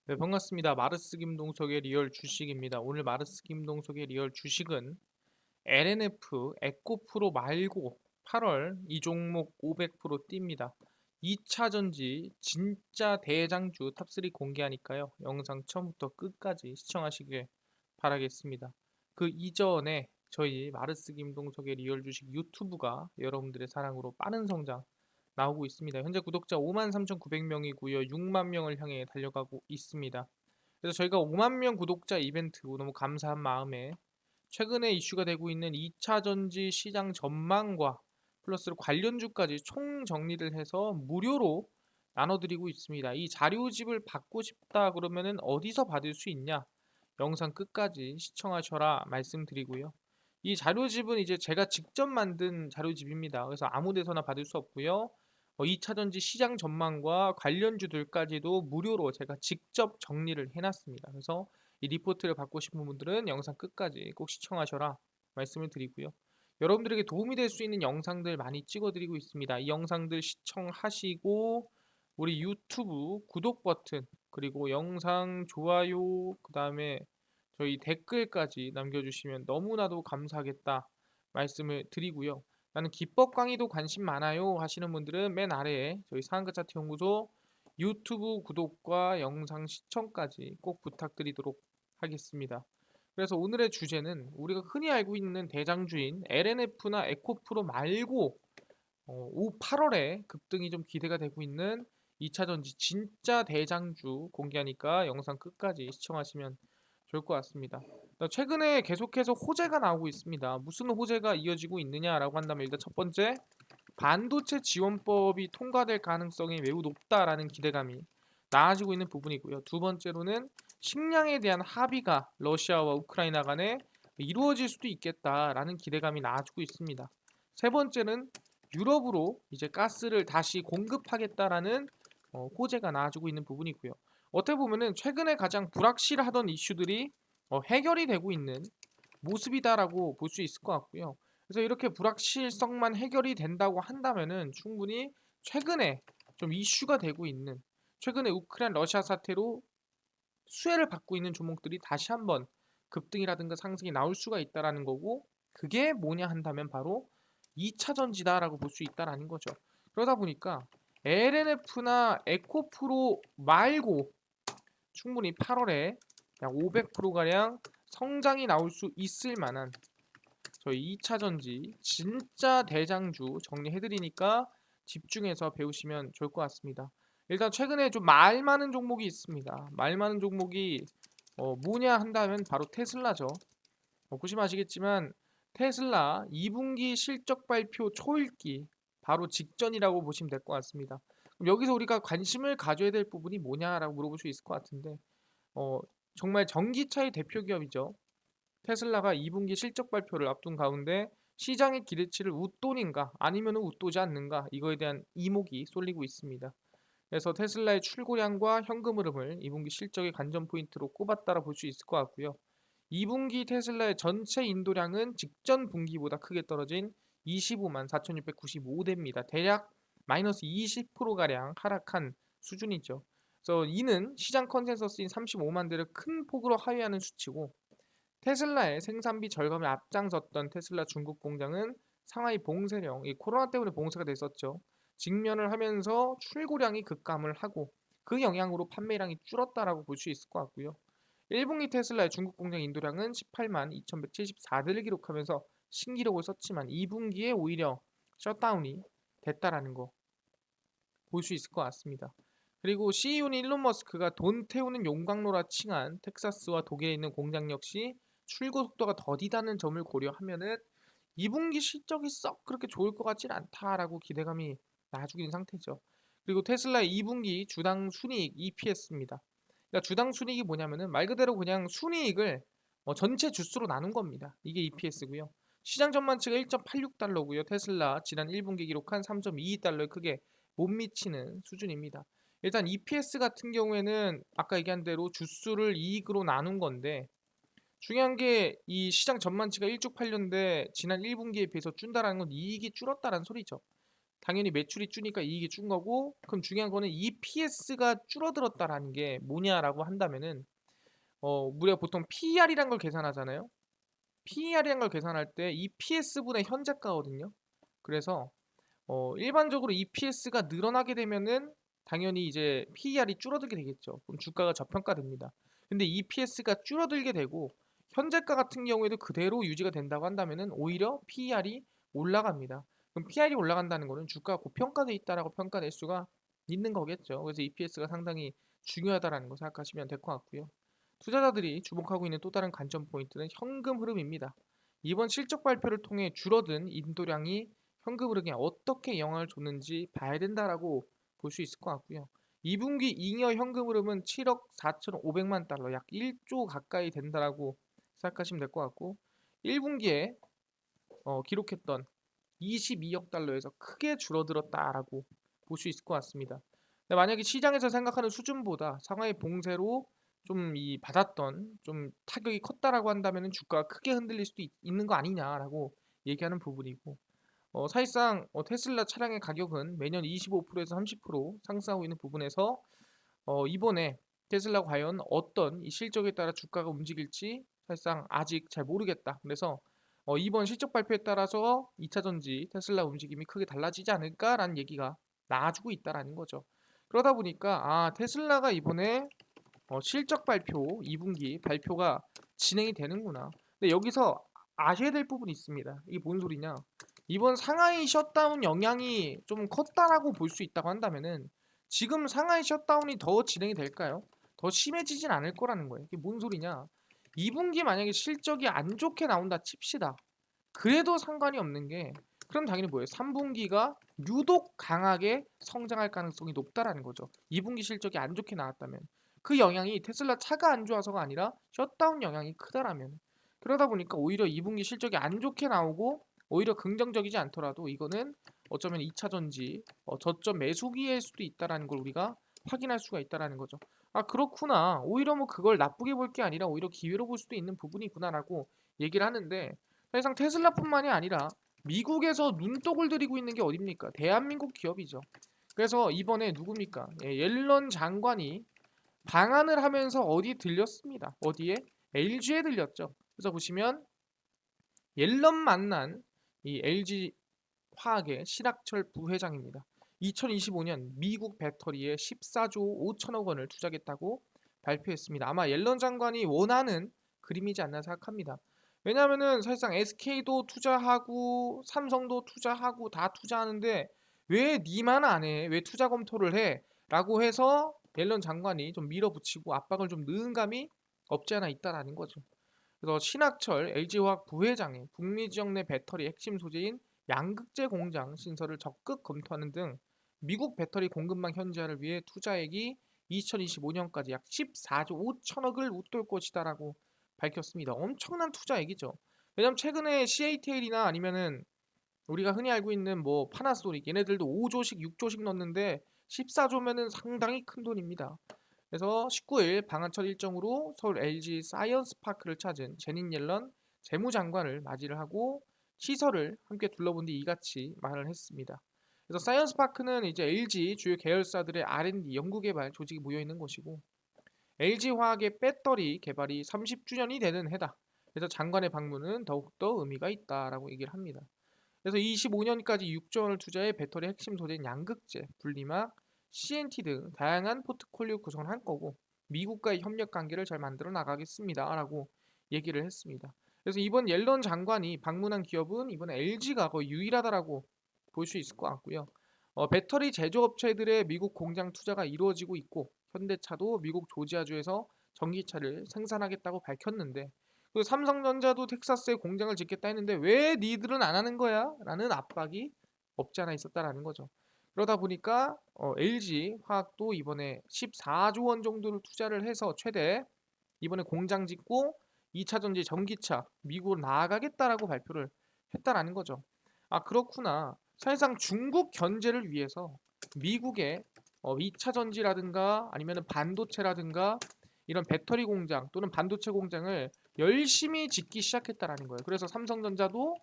네, 반갑습니다. 마르스 김동석의 리얼 주식입니다. 오늘 마르스 김동석의 리얼 주식은 LNF 에코프로 말고 8월 이 종목 500% 뜁니다. 2차 전지 진짜 대장주 탑3 공개하니까요. 영상 처음부터 끝까지 시청하시길 바라겠습니다. 그 이전에 저희 마르스 김동석의 리얼 주식 유튜브가 여러분들의 사랑으로 빠른 성장 나오고 있습니다. 현재 구독자 53,900명이고요. 6만 명을 향해 달려가고 있습니다. 그래서 저희가 5만 명 구독자 이벤트 너무 감사한 마음에 최근에 이슈가 되고 있는 2차 전지 시장 전망과 플러스 관련주까지 총 정리를 해서 무료로 나눠드리고 있습니다. 이 자료집을 받고 싶다 그러면은 어디서 받을 수 있냐? 영상 끝까지 시청하셔라 말씀드리고요. 이 자료집은 이제 제가 직접 만든 자료집입니다. 그래서 아무 데서나 받을 수 없고요. 2차 전지 시장 전망과 관련주들까지도 무료로 제가 직접 정리를 해놨습니다. 그래서 이 리포트를 받고 싶은 분들은 영상 끝까지 꼭 시청하셔라 말씀을 드리고요. 여러분들에게 도움이 될 수 있는 영상들 많이 찍어드리고 있습니다. 이 영상들 시청하시고 우리 유튜브 구독 버튼 그리고 영상 좋아요 그 다음에 저희 댓글까지 남겨주시면 너무나도 감사하겠다 말씀을 드리고요. 나는 기법 강의도 관심 많아요 하시는 분들은 맨 아래에 저희 상한가 차트 연구소 유튜브 구독과 영상 시청까지 꼭 부탁드리도록 하겠습니다. 그래서 오늘의 주제는 우리가 흔히 알고 있는 대장주인 LNF나 에코프로 말고 8월에 급등이 좀 기대가 되고 있는 2차 전지 진짜 대장주 공개하니까 영상 끝까지 시청하시면 좋을 것 같습니다. 최근에 계속해서 호재가 나오고 있습니다. 무슨 호재가 이어지고 있느냐라고 한다면 일단 첫 번째 반도체 지원법이 통과될 가능성이 매우 높다라는 기대감이 나아지고 있는 부분이고요. 두 번째로는 식량에 대한 합의가 러시아와 우크라이나 간에 이루어질 수도 있겠다라는 기대감이 나아지고 있습니다. 세 번째는 유럽으로 이제 가스를 다시 공급하겠다라는 호재가 나아지고 있는 부분이고요. 어떻게 보면은 최근에 가장 불확실하던 이슈들이 해결이 되고 있는 모습이다라고 볼 수 있을 것 같고요. 그래서 이렇게 불확실성만 해결이 된다고 한다면은 충분히 최근에 좀 이슈가 되고 있는 최근에 우크라이나 러시아 사태로 수혜를 받고 있는 종목들이 다시 한번 급등이라든가 상승이 나올 수가 있다라는 거고 그게 뭐냐 한다면 바로 2차 전지다라고 볼 수 있다라는 거죠. 그러다 보니까 LNF나 에코프로 말고 충분히 8월에 약 500%가량 성장이 나올 수 있을 만한 저희 2차 전지 진짜 대장주 정리해드리니까 집중해서 배우시면 좋을 것 같습니다. 일단 최근에 좀 말 많은 종목이 있습니다. 말 많은 종목이 뭐냐 한다면 바로 테슬라죠. 보시면 아시겠지만 테슬라 2분기 실적 발표 초읽기 바로 직전이라고 보시면 될 것 같습니다. 그럼 여기서 우리가 관심을 가져야 될 부분이 뭐냐라고 물어볼 수 있을 것 같은데 어, 정말 전기차의 대표 기업이죠. 테슬라가 2분기 실적 발표를 앞둔 가운데 시장의 기대치를 웃돈인가 아니면 웃도지 않는가 이거에 대한 이목이 쏠리고 있습니다. 그래서 테슬라의 출고량과 현금 흐름을 2분기 실적의 관전 포인트로 꼽았다라 볼 수 있을 것 같고요. 2분기 테슬라의 전체 인도량은 직전 분기보다 크게 떨어진 25만 4,695대입니다. 대략 마이너스 20%가량 하락한 수준이죠. 그래서 이는 시장 컨센서스인 35만 대를 큰 폭으로 하회하는 수치고 테슬라의 생산비 절감에 앞장섰던 테슬라 중국 공장은 상하이 봉쇄령, 이 코로나 때문에 봉쇄가 됐었죠. 직면을 하면서 출고량이 급감을 하고 그 영향으로 판매량이 줄었다라고 볼 수 있을 것 같고요. 1분기 테슬라의 중국 공장 인도량은 18만 2,174대를 기록하면서 신기록을 썼지만 2분기에 오히려 셧다운이 됐다라는 거 볼 수 있을 것 같습니다. 그리고 CEO인 일론 머스크가 돈 태우는 용광로라 칭한 텍사스와 독일에 있는 공장 역시 출고 속도가 더디다는 점을 고려하면은 2분기 실적이 썩 그렇게 좋을 것 같진 않다라고 기대감이 나아지고 있는 상태죠. 그리고 테슬라의 2분기 주당 순이익 EPS입니다. 그러니까 주당 순이익이 뭐냐면은 말 그대로 그냥 순이익을 전체 주수로 나눈 겁니다. 이게 EPS고요. 시장 전망치가 1.86달러고요. 테슬라 지난 1분기 기록한 3.22달러에 크게 못 미치는 수준입니다. 일단 EPS 같은 경우에는 아까 얘기한 대로 주수를 이익으로 나눈 건데 중요한 게 이 시장 전망치가 1쭉 팔렸는데 지난 1분기에 비해서 준다라는 건 이익이 줄었다라는 소리죠. 당연히 매출이 주니까 이익이 준 거고, 그럼 중요한 거는 EPS가 줄어들었다라는 게 뭐냐라고 한다면은 우리가 보통 PER이란 걸 계산하잖아요. PER이란 걸 계산할 때 EPS분의 현재가거든요. 그래서 일반적으로 EPS가 늘어나게 되면은 당연히 이제 PER이 줄어들게 되겠죠. 그럼 주가가 저평가됩니다. 근데 EPS가 줄어들게 되고 현재가 같은 경우에도 그대로 유지가 된다고 한다면은 오히려 PER이 올라갑니다. 그럼 PER이 올라간다는 거는 주가가 고평가돼 있다라고 평가될 수가 있는 거겠죠. 그래서 EPS가 상당히 중요하다라는 거 생각하시면 될 것 같고요. 투자자들이 주목하고 있는 또 다른 관점 포인트는 현금 흐름입니다. 이번 실적 발표를 통해 줄어든 인도량이 현금 흐름에 어떻게 영향을 줬는지 봐야 된다라고 볼 수 있을 것 같고요. 2분기 잉여 현금 흐름은 7억 4,500만 달러, 약 1조 가까이 된다라고 생각하시면 될 것 같고, 1분기에 기록했던 22억 달러에서 크게 줄어들었다라고 볼 수 있을 것 같습니다. 근데 만약에 시장에서 생각하는 수준보다 상하이 봉쇄로 좀 이 받았던 좀 타격이 컸다라고 한다면 주가가 크게 흔들릴 수도 있는 거 아니냐라고 얘기하는 부분이고, 사실상 테슬라 차량의 가격은 매년 25%에서 30% 상승하고 있는 부분에서 이번에 테슬라가 과연 어떤 이 실적에 따라 주가가 움직일지 사실상 아직 잘 모르겠다. 그래서 이번 실적 발표에 따라서 2차 전지 테슬라 움직임이 크게 달라지지 않을까라는 얘기가 나와주고 있다라는 거죠. 그러다 보니까 테슬라가 이번에 실적 발표 2분기 발표가 진행이 되는구나. 근데 여기서 아셔야 될 부분이 있습니다. 이게 뭔 소리냐? 이번 상하이 셧다운 영향이 좀 컸다라고 볼 수 있다고 한다면은 지금 상하이 셧다운이 더 진행이 될까요? 더 심해지진 않을 거라는 거예요. 이게 뭔 소리냐? 2분기 만약에 실적이 안 좋게 나온다 칩시다. 그래도 상관이 없는 게, 그럼 당연히 뭐예요? 3분기가 유독 강하게 성장할 가능성이 높다라는 거죠. 2분기 실적이 안 좋게 나왔다면 그 영향이 테슬라 차가 안 좋아서가 아니라 셧다운 영향이 크다라면, 그러다 보니까 오히려 2분기 실적이 안 좋게 나오고 오히려 긍정적이지 않더라도 이거는 어쩌면 2차 전지 저점 매수기일 수도 있다라는 걸 우리가 확인할 수가 있다라는 거죠. 아, 그렇구나. 오히려 뭐 그걸 나쁘게 볼 게 아니라 오히려 기회로 볼 수도 있는 부분이구나라고 얘기를 하는데, 사실상 테슬라뿐만이 아니라 미국에서 눈독을 들이고 있는 게 어딥니까? 대한민국 기업이죠. 그래서 이번에 누굽니까? 옐런 장관이 방한을 하면서 어디에 들렸습니다. 어디에? LG에 들렸죠. 그래서 보시면 옐런 만난 이 LG 화학의 신학철 부회장입니다. 2025년 미국 배터리에 14조 5천억 원을 투자하겠다고 발표했습니다. 아마 옐런 장관이 원하는 그림이지 않나 생각합니다. 왜냐하면은 사실상 SK도 투자하고 삼성도 투자하고 다 투자하는데 왜 니만 안 해? 왜 투자 검토를 해? 라고 해서 옐런 장관이 좀 밀어붙이고 압박을 좀 넣은 감이 없지 않아 있다라는 거죠. 그래서 신학철 LG화학 부회장이 북미 지역 내 배터리 핵심 소재인 양극재 공장 신설을 적극 검토하는 등 미국 배터리 공급망 현지화를 위해 투자액이 2025년까지 약 14조 5천억을 웃돌 것이다라고 밝혔습니다. 엄청난 투자액이죠. 왜냐면 최근에 CATL이나 아니면은 우리가 흔히 알고 있는 뭐 파나소닉 얘네들도 5조씩 6조씩 넣는데 14조면은 상당히 큰 돈입니다. 그래서 19일 방한철 일정으로 서울 LG 사이언스 파크를 찾은 제닛 옐런 재무장관을 맞이를 하고 시설을 함께 둘러본 뒤 이같이 말을 했습니다. 그래서 사이언스 파크는 이제 LG 주요 계열사들의 R&D 연구개발 조직이 모여 있는 곳이고 LG 화학의 배터리 개발이 30주년이 되는 해다. 그래서 장관의 방문은 더욱더 의미가 있다라고 얘기를 합니다. 그래서 25년까지 6조 원을 투자해 배터리 핵심 소재인 양극재, 분리막, CNT 등 다양한 포트폴리오 구성을 할 거고 미국과의 협력 관계를 잘 만들어 나가겠습니다라고 얘기를 했습니다. 그래서 이번 옐런 장관이 방문한 기업은 이번 LG가 거의 유일하다라고 볼 수 있을 것 같고요. 배터리 제조업체들의 미국 공장 투자가 이루어지고 있고 현대차도 미국 조지아주에서 전기차를 생산하겠다고 밝혔는데, 그 삼성전자도 텍사스에 공장을 짓겠다 했는데 왜 니들은 안 하는 거야? 라는 압박이 없지 않아 있었다라는 거죠. 그러다 보니까 LG 화학도 이번에 14조 원 정도를 투자를 해서 최대 이번에 공장 짓고 2차 전지 전기차 미국으로 나아가겠다라고 발표를 했다라는 거죠. 아, 그렇구나. 사실상 중국 견제를 위해서 미국의 2차 전지라든가 아니면 반도체라든가 이런 배터리 공장 또는 반도체 공장을 열심히 짓기 시작했다라는 거예요. 그래서 삼성전자도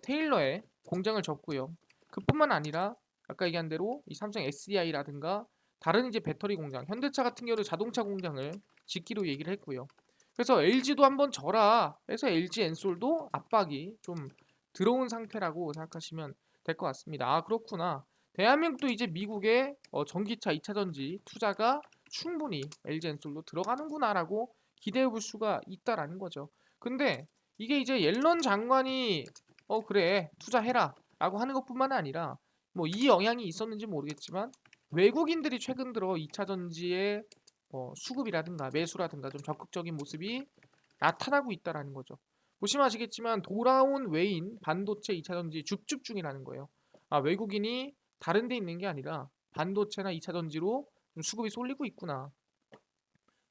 테일러에 공장을 졌고요. 그뿐만 아니라 아까 얘기한 대로 이 삼성 SDI라든가 다른 이제 배터리 공장, 현대차 같은 경우도 자동차 공장을 짓기로 얘기를 했고요. 그래서 LG도 한번 져라 해서 LG 엔솔도 압박이 좀 들어온 상태라고 생각하시면 될 것 같습니다. 아, 그렇구나. 대한민국도 이제 미국의 전기차 2차 전지 투자가 충분히 LG 엔솔로 들어가는구나라고 기대해 볼 수가 있다라는 거죠. 근데 이게 이제 옐런 장관이 그래 투자해라 라고 하는 것뿐만 아니라 뭐 이 영향이 있었는지 모르겠지만 외국인들이 최근 들어 2차 전지의 수급이라든가 매수라든가 좀 적극적인 모습이 나타나고 있다라는 거죠. 보시면 아시겠지만 돌아온 외인 반도체 2차 전지 줍줍 중이라는 거예요. 아, 외국인이 다른 데 있는 게 아니라 반도체나 2차 전지로 좀 수급이 쏠리고 있구나.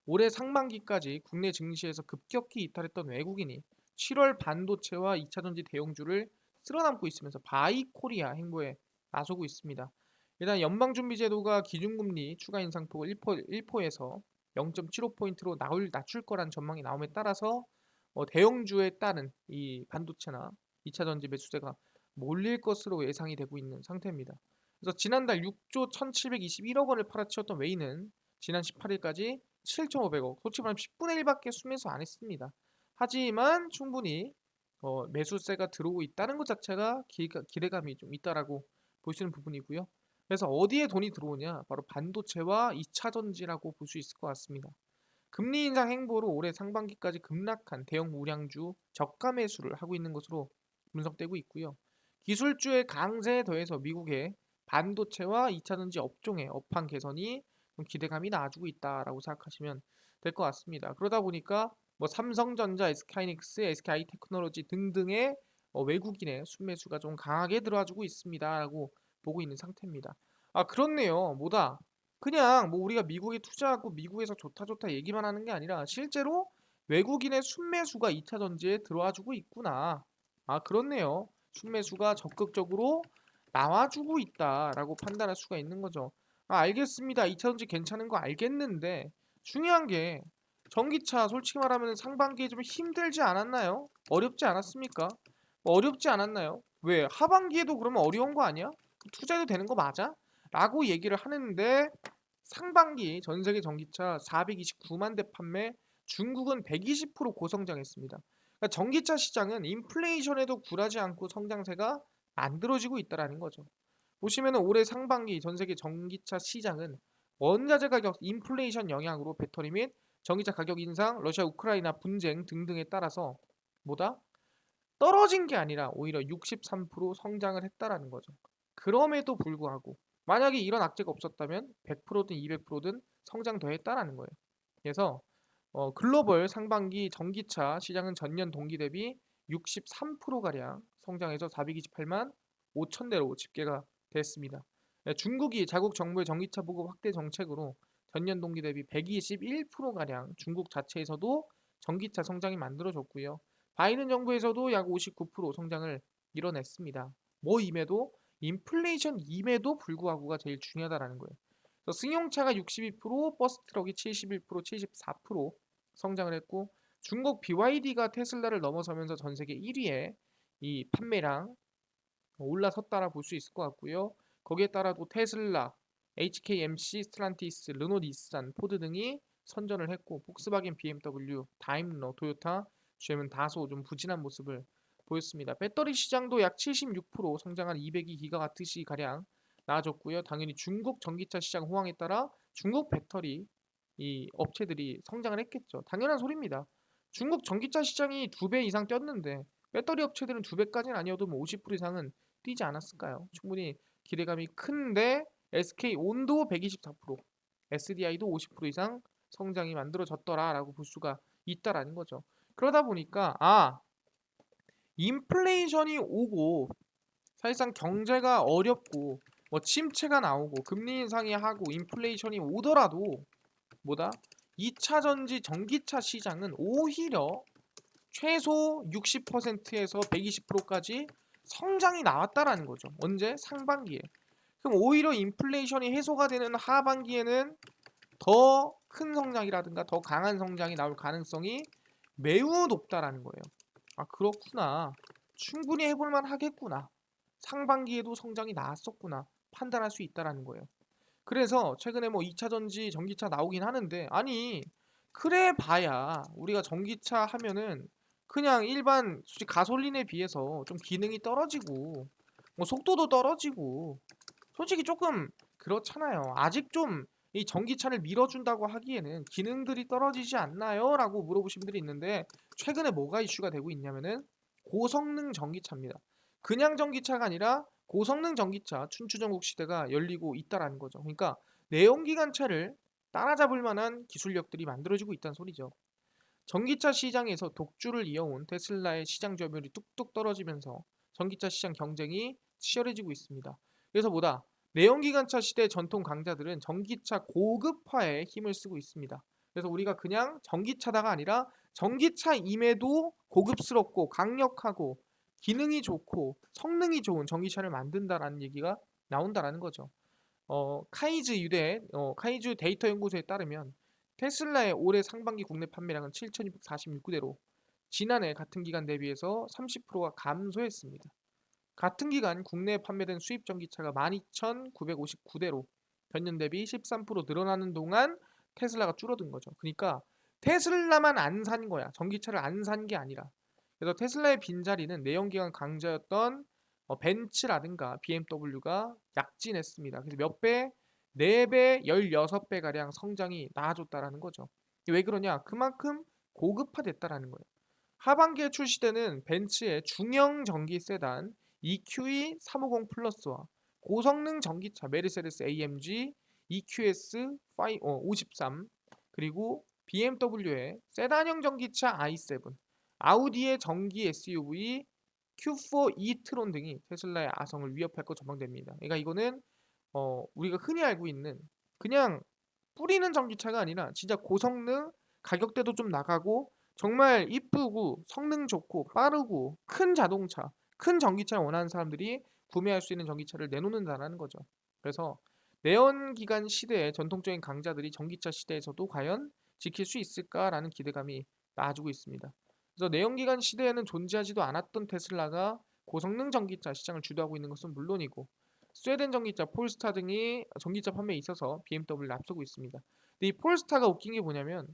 올해 상반기까지 국내 증시에서 급격히 이탈했던 외국인이 7월 반도체와 2차 전지 대형주를 쓸어담고 있으면서 바이 코리아 행보에 나서고 있습니다. 일단 연방준비제도가 기준금리 추가 인상폭을 1%에서 0.75포인트로 낮출 거란 전망이 나옴에 따라서 대형주에 따른 이 반도체나 2차 전지 매수세가 몰릴 것으로 예상이 되고 있는 상태입니다. 그래서 지난달 6조 1,721억 원을 팔아치웠던 웨이는 지난 18일까지 7,500억, 솔직히 말하면 10분의 1밖에 순매수 안 했습니다. 하지만 충분히 매수세가 들어오고 있다는 것 자체가 기대감이 좀 있다라고 볼 수 있는 부분이고요. 그래서 어디에 돈이 들어오냐? 바로 반도체와 2차 전지라고 볼 수 있을 것 같습니다. 금리 인상 행보로 올해 상반기까지 급락한 대형 물량주 저가 매수를 하고 있는 것으로 분석되고 있고요. 기술주의 강세에 더해서 미국의 반도체와 2차 전지 업종의 업황 개선이 좀 기대감이 나아지고 있다라고 생각하시면 될 것 같습니다. 그러다 보니까 뭐 삼성전자, SK하이닉스, SK하이테크놀로지 등등의 외국인의 순매수가 좀 강하게 들어와주고 있습니다라고 보고 있는 상태입니다. 아, 그렇네요. 뭐다? 그냥 뭐 우리가 미국에 투자하고 미국에서 좋다 좋다 얘기만 하는 게 아니라 실제로 외국인의 순매수가 2차 전지에 들어와주고 있구나. 아, 그렇네요. 순매수가 적극적으로 나와주고 있다라고 판단할 수가 있는 거죠. 아, 알겠습니다. 2차 전지 괜찮은 거 알겠는데 중요한 게 전기차 솔직히 말하면 상반기에 좀 힘들지 않았나요? 어렵지 않았습니까? 어렵지 않았나요? 왜? 하반기에도 그러면 어려운 거 아니야? 투자해도 되는 거 맞아? 라고 얘기를 하는데 상반기 전 세계 전기차 429만 대 판매, 중국은 120% 고성장했습니다. 그러니까 전기차 시장은 인플레이션에도 굴하지 않고 성장세가 만들어지고 있다는 거죠. 보시면 올해 상반기 전 세계 전기차 시장은 원자재 가격 인플레이션 영향으로 배터리 및 전기차 가격 인상, 러시아 우크라이나 분쟁 등등에 따라서 뭐다? 떨어진 게 아니라 오히려 63% 성장을 했다라는 거죠. 그럼에도 불구하고 만약에 이런 악재가 없었다면 100%든 200%든 성장 더 했다라는 거예요. 그래서 글로벌 상반기 전기차 시장은 전년 동기 대비 63%가량 성장해서 428만 5천 대로 집계가 됐습니다. 네, 중국이 자국 정부의 전기차 보급 확대 정책으로 전년 동기 대비 121%가량 중국 자체에서도 전기차 성장이 만들어졌고요. 바이든 정부에서도 약 59% 성장을 이뤄냈습니다. 뭐 임에도 인플레이션 임에도 불구하고가 제일 중요하다라는 거예요. 그래서 승용차가 62%, 버스 트럭이 71%, 74% 성장을 했고 중국 BYD가 테슬라를 넘어서면서 전 세계 1위에 이 판매량 올라섰다라 볼 수 있을 것 같고요. 거기에 따라도 테슬라, HKMC, 스텔란티스, 르노, 닛산, 포드 등이 선전을 했고 폭스바겐, BMW, 다임러, 토요타, GM은 다소 좀 부진한 모습을 보였습니다. 배터리 시장도 약 76% 성장한 202기가와트시 가량 나아졌고요. 당연히 중국 전기차 시장 호황에 따라 중국 배터리 이 업체들이 성장을 했겠죠. 당연한 소리입니다. 중국 전기차 시장이 2배 이상 뛰었는데 배터리 업체들은 2배까지는 아니어도 뭐 50% 이상은 뛰지 않았을까요? 충분히 기대감이 큰데 SK 온도 124%, SDI도 50% 이상 성장이 만들어졌더라라고 볼 수가 있다라는 거죠. 그러다 보니까 인플레이션이 오고 사실상 경제가 어렵고 뭐 침체가 나오고 금리 인상이 하고 인플레이션이 오더라도 뭐다? 2차 전지 전기차 시장은 오히려 최소 60%에서 120%까지 성장이 나왔다라는 거죠. 언제? 상반기에. 그럼 오히려 인플레이션이 해소가 되는 하반기에는 더 큰 성장이라든가 더 강한 성장이 나올 가능성이 매우 높다라는 거예요. 아, 그렇구나. 충분히 해볼만 하겠구나. 상반기에도 성장이 나왔었구나. 판단할 수 있다라는 거예요. 그래서 최근에 뭐 2차 전지 전기차 나오긴 하는데 아니 그래 봐야 우리가 전기차 하면은 그냥 일반 솔직히 가솔린에 비해서 좀 기능이 떨어지고 뭐 속도도 떨어지고 솔직히 조금 그렇잖아요. 아직 좀 이 전기차를 밀어준다고 하기에는 기능들이 떨어지지 않나요? 라고 물어보신 분들이 있는데 최근에 뭐가 이슈가 되고 있냐면은 고성능 전기차입니다. 그냥 전기차가 아니라 고성능 전기차 춘추전국 시대가 열리고 있다라는 거죠. 그러니까 내연기관차를 따라잡을 만한 기술력들이 만들어지고 있다는 소리죠. 전기차 시장에서 독주를 이어온 테슬라의 시장 점유율이 뚝뚝 떨어지면서 전기차 시장 경쟁이 치열해지고 있습니다. 그래서 뭐다? 내연기관차 시대 전통 강자들은 전기차 고급화에 힘을 쓰고 있습니다. 그래서 우리가 그냥 전기차다가 아니라 전기차임에도 고급스럽고 강력하고 기능이 좋고 성능이 좋은 전기차를 만든다라는 얘기가 나온다라는 거죠. 카이즈 데이터 연구소에 따르면 테슬라의 올해 상반기 국내 판매량은 7,246대로 지난해 같은 기간 대비해서 30%가 감소했습니다. 같은 기간 국내에 판매된 수입 전기차가 12,959대로 전년 대비 13% 늘어나는 동안 테슬라가 줄어든 거죠. 그러니까 테슬라만 안 산 거야. 전기차를 안 산 게 아니라. 그래서 테슬라의 빈자리는 내연기관 강자였던 벤츠라든가 BMW가 약진했습니다. 그래서 몇 배? 4배, 16배 가량 성장이 나아졌다라는 거죠. 왜 그러냐? 그만큼 고급화됐다라는 거예요. 하반기에 출시되는 벤츠의 중형 전기 세단 EQE 350 플러스와 고성능 전기차 메르세데스 AMG EQS 53 그리고 BMW의 세단형 전기차 i7 아우디의 전기 SUV Q4 e-트론 등이 테슬라의 아성을 위협할 것 전망됩니다. 그러니까 이거는 우리가 흔히 알고 있는 그냥 뿌리는 전기차가 아니라 진짜 고성능 가격대도 좀 나가고 정말 이쁘고 성능 좋고 빠르고 큰 자동차, 큰 전기차를 원하는 사람들이 구매할 수 있는 전기차를 내놓는다라는 거죠. 그래서 내연기관 시대의 전통적인 강자들이 전기차 시대에서도 과연 지킬 수 있을까라는 기대감이 나아지고 있습니다. 그래서 내연기관 시대에는 존재하지도 않았던 테슬라가 고성능 전기차 시장을 주도하고 있는 것은 물론이고 스웨덴 전기차 폴스타 등이 전기차 판매에 있어서 BMW를 앞서고 있습니다. 근데 이 폴스타가 웃긴 게 뭐냐면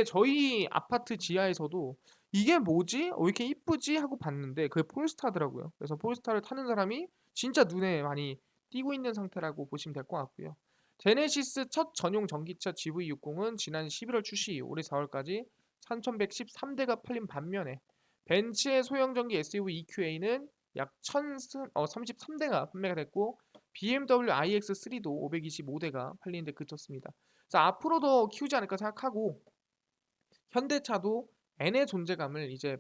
저희 아파트 지하에서도 이게 뭐지? 왜 이렇게 이쁘지? 하고 봤는데 그게 폴스타더라고요. 그래서 폴스타를 타는 사람이 진짜 눈에 많이 띄고 있는 상태라고 보시면 될 것 같고요. 제네시스 첫 전용 전기차 GV60은 지난 11월 출시 이후 올해 4월까지 3,113대가 팔린 반면에 벤츠의 소형 전기 SUV EQA는 약 1,033대가 판매가 됐고 BMW iX3도 525대가 팔리는 데 그쳤습니다. 그래서 앞으로도 키우지 않을까 생각하고 현대차도 N의 존재감을 이제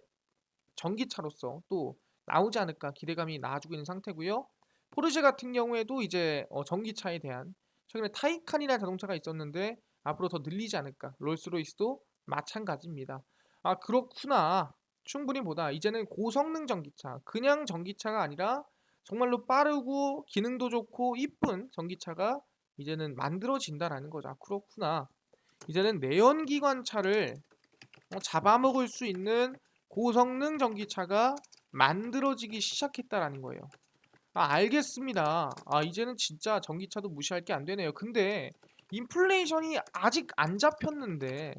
전기차로서 또 나오지 않을까 기대감이 나아지고 있는 상태고요. 포르쉐 같은 경우에도 이제 전기차에 대한 최근에 타이칸이라는 자동차가 있었는데 앞으로 더 늘리지 않을까. 롤스로이스도 마찬가지입니다. 아 그렇구나. 충분히 보다. 이제는 고성능 전기차, 그냥 전기차가 아니라 정말로 빠르고 기능도 좋고 이쁜 전기차가 이제는 만들어진다라는 거죠. 아 그렇구나. 이제는 내연기관차를 잡아먹을 수 있는 고성능 전기차가 만들어지기 시작했다라는 거예요. 아, 알겠습니다. 아, 이제는 진짜 전기차도 무시할 게 안 되네요. 근데 인플레이션이 아직 안 잡혔는데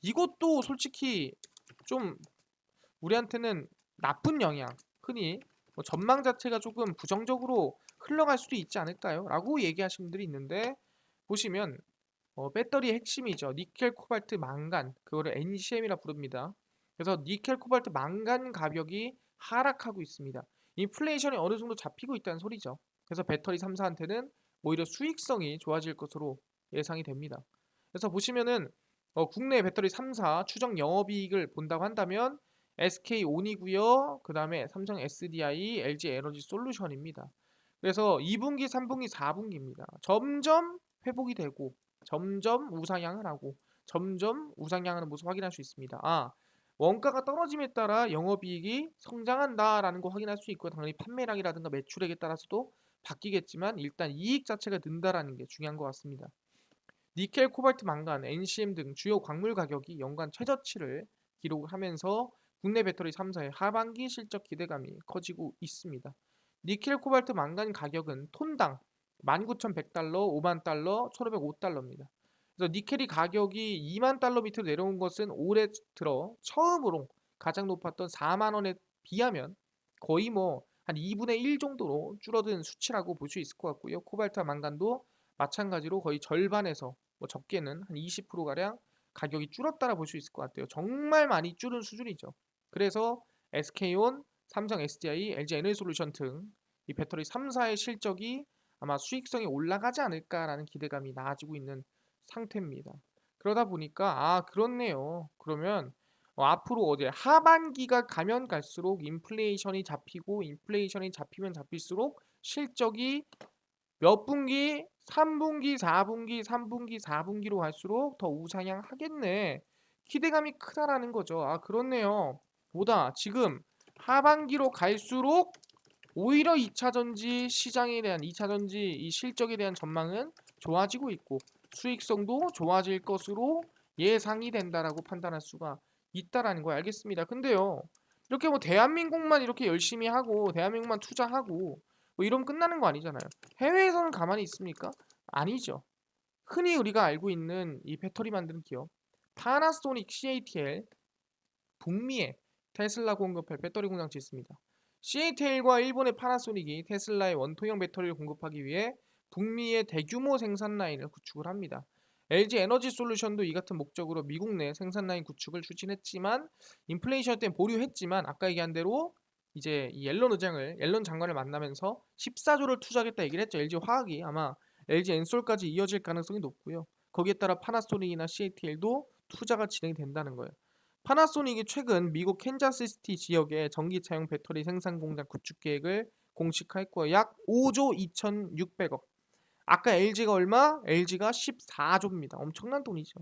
이것도 솔직히 좀 우리한테는 나쁜 영향, 흔히 뭐 전망 자체가 조금 부정적으로 흘러갈 수도 있지 않을까요? 라고 얘기하시는 분들이 있는데 보시면 배터리의 핵심이죠. 니켈, 코발트, 망간. 그거를 NCM이라 부릅니다. 그래서 니켈, 코발트, 망간 가격이 하락하고 있습니다. 인플레이션이 어느 정도 잡히고 있다는 소리죠. 그래서 배터리 3사한테는 오히려 수익성이 좋아질 것으로 예상이 됩니다. 그래서 보시면은 국내 배터리 3사 추정 영업이익을 본다고 한다면 SK온이고요. 그 다음에 삼성 SDI, LG 에너지 솔루션입니다. 그래서 2분기, 3분기, 4분기입니다. 점점 회복이 되고 점점 우상향을 하고 점점 우상향하는 모습 확인할 수 있습니다. 아, 원가가 떨어짐에 따라 영업이익이 성장한다라는 거 확인할 수 있고 당연히 판매량이라든가 매출액에 따라서도 바뀌겠지만 일단 이익 자체가 는다라는 게 중요한 것 같습니다. 니켈, 코발트, 망간, NCM 등 주요 광물 가격이 연간 최저치를 기록하면서 국내 배터리 3사의 하반기 실적 기대감이 커지고 있습니다. 니켈, 코발트, 망간 가격은 톤당 19,100달러, 5만 달러, 1,505달러입니다. 그래서 니켈이 가격이 2만 달러 밑으로 내려온 것은 올해 들어 처음으로 가장 높았던 4만 원에 비하면 거의 뭐 한 2분의 1 정도로 줄어든 수치라고 볼 수 있을 것 같고요. 코발트와 망간도 마찬가지로 거의 절반에서 뭐 적게는 한 20%가량 가격이 줄었다라 볼 수 있을 것 같아요. 정말 많이 줄은 수준이죠. 그래서 SK온, 삼성 SDI, LG 에너지솔루션 등 이 배터리 3사의 실적이 아마 수익성이 올라가지 않을까라는 기대감이 나아지고 있는 상태입니다. 그러다 보니까 그렇네요. 그러면 앞으로 어제 하반기가 가면 갈수록 인플레이션이 잡히고 인플레이션이 잡히면 잡힐수록 실적이 몇 분기 3분기, 4분기, 3분기, 4분기로 갈수록 더 우상향하겠네. 기대감이 크다라는 거죠. 그렇네요. 보다 지금 하반기로 갈수록 오히려 2차 전지 시장에 대한 2차 전지 이 실적에 대한 전망은 좋아지고 있고 수익성도 좋아질 것으로 예상이 된다라고 판단할 수가 있다라는 거 알겠습니다. 근데요. 이렇게 뭐 대한민국만 이렇게 열심히 하고 대한민국만 투자하고 뭐 이러면 끝나는 거 아니잖아요. 해외에서는 가만히 있습니까? 아니죠. 흔히 우리가 알고 있는 이 배터리 만드는 기업 파나소닉 CATL 북미에 테슬라 공급할 배터리 공장 짓습니다. CATL과 일본의 파나소닉이 테슬라의 원통형 배터리를 공급하기 위해 북미의 대규모 생산 라인을 구축을 합니다. LG 에너지 솔루션도 이 같은 목적으로 미국 내 생산 라인 구축을 추진했지만 인플레이션 때문에 보류했지만 아까 얘기한 대로 이제 이 옐런 장관을 만나면서 14조를 투자하겠다 얘기를 했죠. LG 화학이 아마 LG 엔솔까지 이어질 가능성이 높고요. 거기에 따라 파나소닉이나 CATL도 투자가 진행이 된다는 거예요. 파나소닉이 최근 미국 캔자스시티 지역의 전기차용 배터리 생산 공장 구축 계획을 공식화했고요. 약 5조 2,600억. 아까 LG가 얼마? LG가 14조입니다. 엄청난 돈이죠.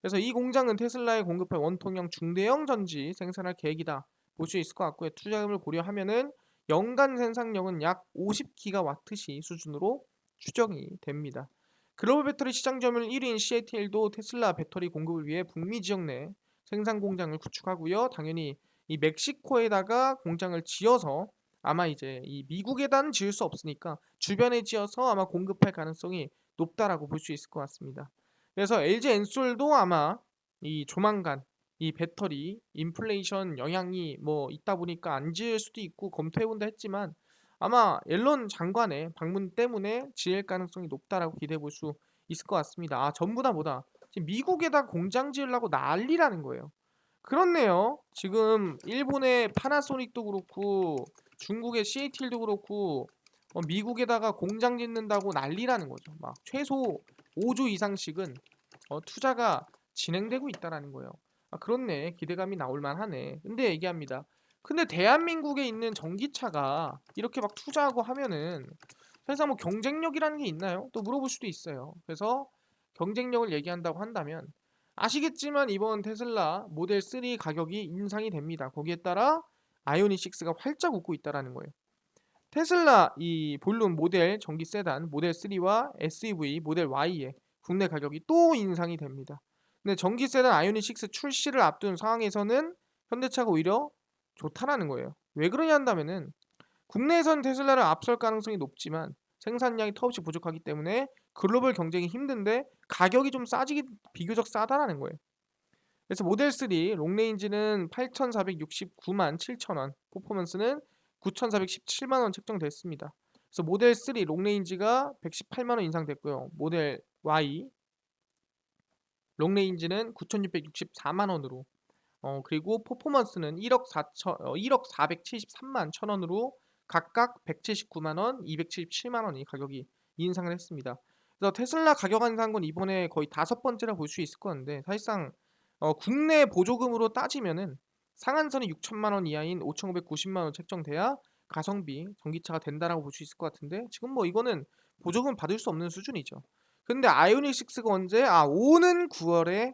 그래서 이 공장은 테슬라에 공급할 원통형 중대형 전지 생산할 계획이다. 볼 수 있을 것 같고요. 투자금을 고려하면은 연간 생산량은 약 50기가와트시 수준으로 추정이 됩니다. 글로벌 배터리 시장 점유율 1위인 CATL도 테슬라 배터리 공급을 위해 북미 지역 내 생산 공장을 구축하고요. 당연히 이 멕시코에다가 공장을 지어서 아마 이제 이 미국에다는 지을 수 없으니까 주변에 지어서 아마 공급할 가능성이 높다라고 볼 수 있을 것 같습니다. 그래서 LG 엔솔도 아마 이 조만간 이 배터리 인플레이션 영향이 뭐 있다 보니까 안 지을 수도 있고 검토해본다 했지만 아마 옐런 장관의 방문 때문에 지을 가능성이 높다라고 기대해 볼 수 있을 것 같습니다. 전부 다 뭐다? 지금 미국에다 공장 지으려고 난리라는 거예요. 그렇네요. 지금 일본의 파나소닉도 그렇고 중국의 CATL도 그렇고 미국에다가 공장 짓는다고 난리라는 거죠. 막 최소 5조 이상씩은 투자가 진행되고 있다라는 거예요. 그렇네. 기대감이 나올 만하네. 근데 얘기합니다. 근데 대한민국에 있는 전기차가 이렇게 막 투자하고 하면은 사실상 뭐 경쟁력이라는 게 있나요? 또 물어볼 수도 있어요. 그래서 경쟁력을 얘기한다고 한다면 아시겠지만 이번 테슬라 모델 3 가격이 인상이 됩니다. 거기에 따라 아이오닉 6가 활짝 웃고 있다라는 거예요. 테슬라 이 본론 모델 전기 세단 모델 3와 SUV 모델 Y의 국내 가격이 또 인상이 됩니다. 근데 전기 세단 아이오닉 6 출시를 앞둔 상황에서는 현대차가 오히려 좋다라는 거예요. 왜 그러냐 한다면은 국내에선 테슬라를 앞설 가능성이 높지만 생산량이 턱없이 부족하기 때문에 글로벌 경쟁이 힘든데 가격이 좀 싸지기 비교적 싸다라는 거예요. 그래서 모델 3 롱레인지는 8,469만 7천 원, 퍼포먼스는 9,417만 원 책정됐습니다. 그래서 모델 3 롱레인지가 118만 원 인상됐고요. 모델 Y 롱레인지는 9,664만 원으로 그리고 퍼포먼스는 1억 473만 1천 원으로 각각 179만 원, 277만 원이 가격이 인상을 했습니다. 그래서 테슬라 가격 인상은 이번에 거의 다섯 번째라 볼 수 있을 건데 사실상 국내 보조금으로 따지면은 상한선이 6천만 원 이하인 5,590만 원 책정돼야 가성비 전기차가 된다라고 볼 수 있을 것 같은데 지금 뭐 이거는 보조금 받을 수 없는 수준이죠. 근데 아이오닉 6가 언제? 오는 9월에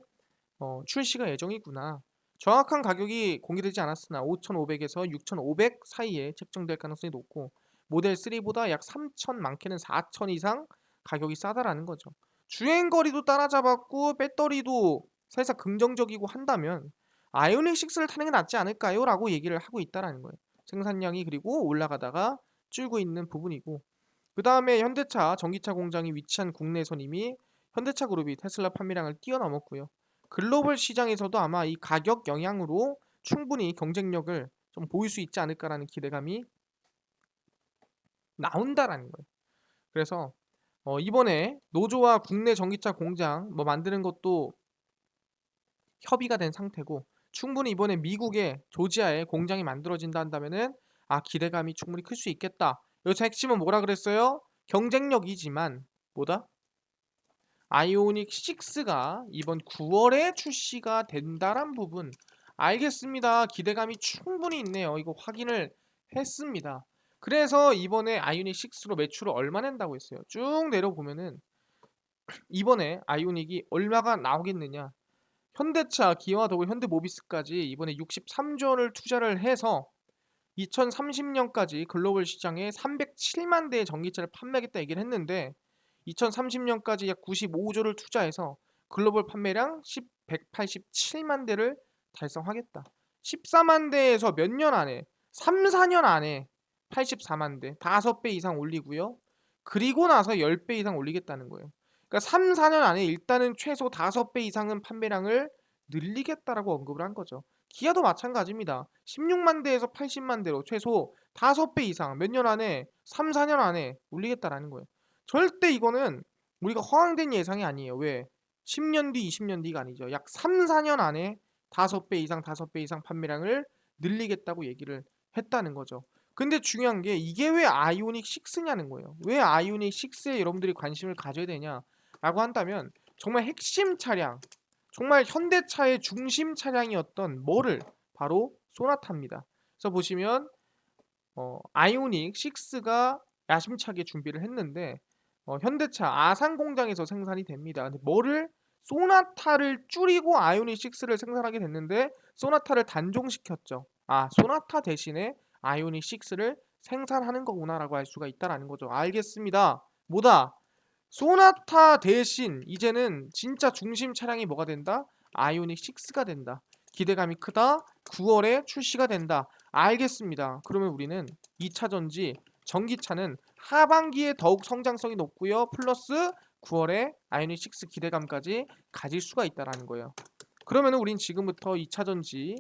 출시가 예정이구나. 정확한 가격이 공개되지 않았으나 5,500에서 6,500 사이에 책정될 가능성이 높고 모델 3보다 약 3,000 많게는 4,000 이상 가격이 싸다라는 거죠. 주행 거리도 따라잡았고 배터리도 살짝 긍정적이고 한다면 아이오닉 6를 타는 게 낫지 않을까요? 라고 얘기를 하고 있다라는 거예요. 생산량이 그리고 올라가다가 줄고 있는 부분이고, 그 다음에 현대차 전기차 공장이 위치한 국내선 이미 현대차 그룹이 테슬라 판매량을 뛰어넘었고요. 글로벌 시장에서도 아마 이 가격 영향으로 충분히 경쟁력을 좀 보일 수 있지 않을까라는 기대감이 나온다라는 거예요. 그래서 이번에 노조와 국내 전기차 공장 뭐 만드는 것도 협의가 된 상태고, 충분히 이번에 미국의 조지아에 공장이 만들어진다 한다면은 기대감이 충분히 클 수 있겠다. 여기서 핵심은 뭐라 그랬어요? 경쟁력이지만 뭐다? 아이오닉 6가 이번 9월에 출시가 된다란 부분. 알겠습니다. 기대감이 충분히 있네요. 이거 확인을 했습니다. 그래서 이번에 아이오닉 6로 매출을 얼마 낸다고 했어요. 쭉 내려보면은 이번에 아이오닉이 얼마가 나오겠느냐. 현대차, 기아와 더불어 현대모비스까지 이번에 63조 원을 투자를 해서 2030년까지 글로벌 시장에 307만 대의 전기차를 판매하겠다 얘기를 했는데, 2030년까지 약 95조를 투자해서 글로벌 판매량 187만 대를 달성하겠다. 14만 대에서 몇 년 안에, 3, 4년 안에 84만 대, 5배 이상 올리고요. 그리고 나서 10배 이상 올리겠다는 거예요. 그러니까 3, 4년 안에 일단은 최소 5배 이상은 판매량을 늘리겠다라고 언급을 한 거죠. 기아도 마찬가지입니다. 16만 대에서 80만 대로 최소 5배 이상 몇 년 안에 3, 4년 안에 올리겠다라는 거예요. 절대 이거는 우리가 허황된 예상이 아니에요. 왜? 10년 뒤, 20년 뒤가 아니죠. 약 3, 4년 안에 5배 이상, 5배 이상 판매량을 늘리겠다고 얘기를 했다는 거죠. 근데 중요한 게 이게 왜 아이오닉 6냐는 거예요. 왜 아이오닉 6에 여러분들이 관심을 가져야 되냐라고 한다면, 정말 핵심 차량, 정말 현대차의 중심 차량이었던 뭐를, 바로 소나타입니다. 그래서 보시면 아이오닉 6가 야심차게 준비를 했는데 현대차 아산 공장에서 생산이 됩니다. 근데 뭐를, 소나타를 줄이고 아이오닉 6를 생산하게 됐는데 소나타를 단종시켰죠. 소나타 대신에 아이오닉 6를 생산하는 거구나라고 할 수가 있다라는 거죠. 알겠습니다. 뭐다? 소나타 대신 이제는 진짜 중심 차량이 뭐가 된다? 아이오닉 6가 된다. 기대감이 크다. 9월에 출시가 된다. 알겠습니다. 그러면 우리는 2차 전지 전기차는 하반기에 더욱 성장성이 높고요. 플러스 9월에 아이오닉 6 기대감까지 가질 수가 있다라는 거예요. 그러면 우린 지금부터 2차 전지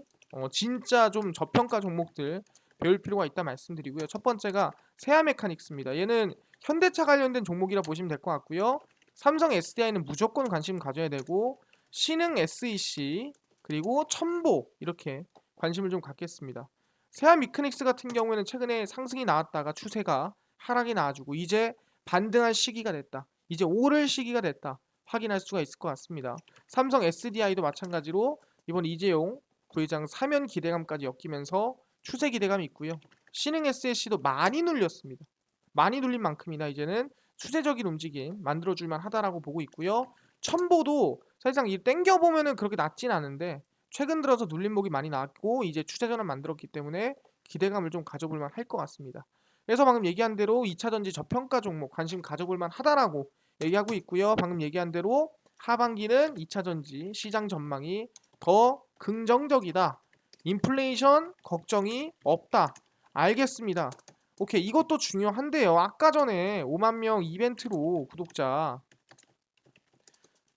진짜 좀 저평가 종목들 배울 필요가 있다 말씀드리고요. 첫 번째가 세아 메카닉스입니다. 얘는 현대차 관련된 종목이라 보시면 될 것 같고요. 삼성 SDI는 무조건 관심 가져야 되고, 신흥 SEC, 그리고 첨보, 이렇게 관심을 좀 갖겠습니다. 세아 메카닉스 같은 경우에는 최근에 상승이 나왔다가 추세가 하락이 나와주고 이제 반등할 시기가 됐다. 이제 오를 시기가 됐다. 확인할 수가 있을 것 같습니다. 삼성 SDI도 마찬가지로 이번 이재용 부회장 사면 기대감까지 엮이면서 추세 기대감이 있고요. 신흥 SSC도 많이 눌렸습니다. 많이 눌린 만큼이나 이제는 추세적인 움직임 만들어줄만 하다라고 보고 있고요. 첨보도 사실상 이 땡겨보면은 그렇게 낮진 않은데 최근 들어서 눌림목이 많이 나왔고 이제 추세전환 만들었기 때문에 기대감을 좀 가져볼만 할 것 같습니다. 그래서 방금 얘기한 대로 2차전지 저평가 종목 관심 가져볼만 하다라고 얘기하고 있고요. 방금 얘기한 대로 하반기는 2차전지 시장 전망이 더 긍정적이다. 인플레이션 걱정이 없다. 알겠습니다. 오케이, 이것도 중요한데요. 아까 전에 5만 명 이벤트로 구독자,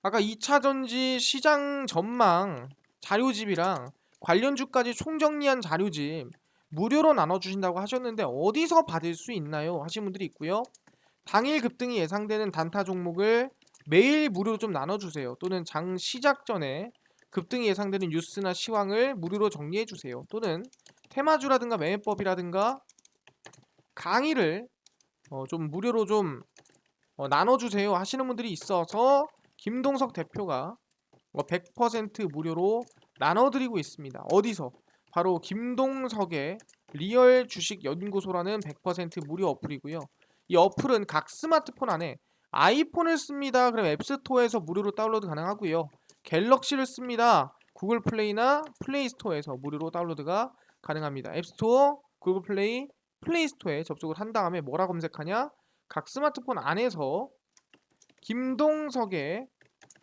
아까 2차전지 시장 전망 자료집이랑 관련주까지 총정리한 자료집 무료로 나눠주신다고 하셨는데 어디서 받을 수 있나요? 하신 분들이 있고요. 당일 급등이 예상되는 단타 종목을 매일 무료로 좀 나눠주세요. 또는 장 시작 전에 급등이 예상되는 뉴스나 시황을 무료로 정리해주세요. 또는 테마주라든가 매매법이라든가 강의를 좀 무료로 좀 나눠주세요 하시는 분들이 있어서 김동석 대표가 100% 무료로 나눠드리고 있습니다. 어디서? 바로 김동석의 리얼 주식 연구소라는 100% 무료 어플이고요. 이 어플은 각 스마트폰 안에, 아이폰을 씁니다. 그럼 앱스토어에서 무료로 다운로드 가능하고요. 갤럭시를 씁니다. 구글 플레이나 플레이 스토어에서 무료로 다운로드가 가능합니다. 앱스토어, 구글 플레이, 플레이 스토어에 접속을 한 다음에 뭐라 검색하냐? 각 스마트폰 안에서 김동석의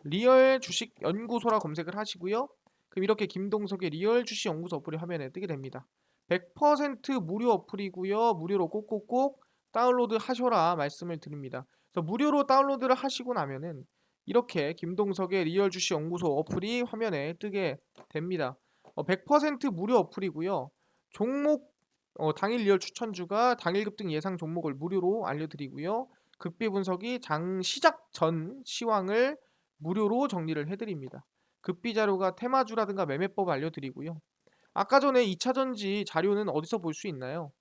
리얼 주식 연구소라 검색을 하시고요. 그럼 이렇게 김동석의 리얼 주식 연구소 어플이 화면에 뜨게 됩니다. 100% 무료 어플이고요. 무료로 꼭꼭꼭 다운로드 하셔라 말씀을 드립니다. 그래서 무료로 다운로드를 하시고 나면은 이렇게 김동석의 리얼 주식 연구소 어플이 화면에 뜨게 됩니다. 100% 무료 어플이고요. 종목 당일 리얼 추천주가 당일 급등 예상 종목을 무료로 알려드리고요. 극비 분석이 장 시작 전 시황을 무료로 정리를 해드립니다. 급비 자료가 테마주라든가 매매법 알려드리고요. 아까 전에 2차 전지 자료는 어디서 볼 수 있나요?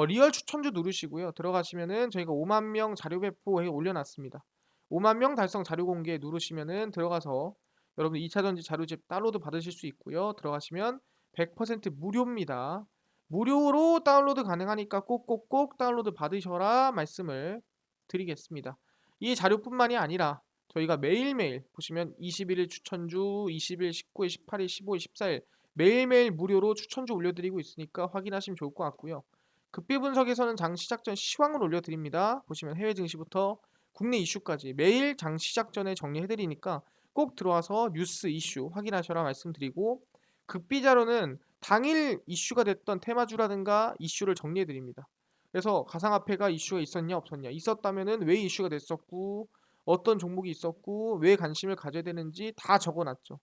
리얼 추천주 누르시고요. 들어가시면은 저희가 5만 명 자료 배포에 올려놨습니다. 5만 명 달성 자료 공개 누르시면은 들어가서 여러분 2차 전지 자료집 다운로드 받으실 수 있고요. 들어가시면 100% 무료입니다. 무료로 다운로드 가능하니까 꼭꼭꼭 다운로드 받으셔라 말씀을 드리겠습니다. 이 자료뿐만이 아니라 저희가 매일매일 보시면 21일 추천주, 20일, 19일, 18일, 15일, 14일 매일매일 무료로 추천주 올려드리고 있으니까 확인하시면 좋을 것 같고요. 급비 분석에서는 장 시작 전 시황을 올려드립니다. 보시면 해외 증시부터 국내 이슈까지 매일 장 시작 전에 정리해드리니까 꼭 들어와서 뉴스 이슈 확인하셔라 말씀드리고 급비 자료는 당일 이슈가 됐던 테마주라든가 이슈를 정리해드립니다. 그래서 가상화폐가 이슈가 있었냐 없었냐 있었다면은 왜 이슈가 됐었고 어떤 종목이 있었고 왜 관심을 가져야 되는지 다 적어놨죠.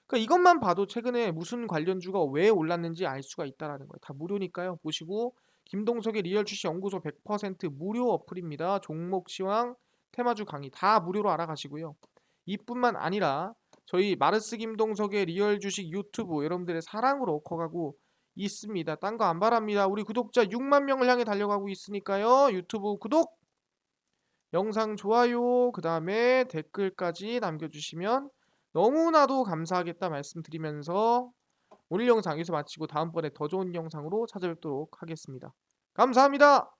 그러니까 이것만 봐도 최근에 무슨 관련주가 왜 올랐는지 알 수가 있다라는 거예요. 다 무료니까요. 보시고 김동석의 리얼 주식 연구소 100% 무료 어플입니다. 종목 시황, 테마주 강의 다 무료로 알아가시고요. 이뿐만 아니라 저희 마르스 김동석의 리얼 주식 유튜브 여러분들의 사랑으로 커가고 있습니다. 딴 거 안 바랍니다. 우리 구독자 6만 명을 향해 달려가고 있으니까요. 유튜브 구독, 영상 좋아요, 그 다음에 댓글까지 남겨주시면 너무나도 감사하겠다 말씀드리면서 오늘 영상 여기서 마치고 다음번에 더 좋은 영상으로 찾아뵙도록 하겠습니다. 감사합니다.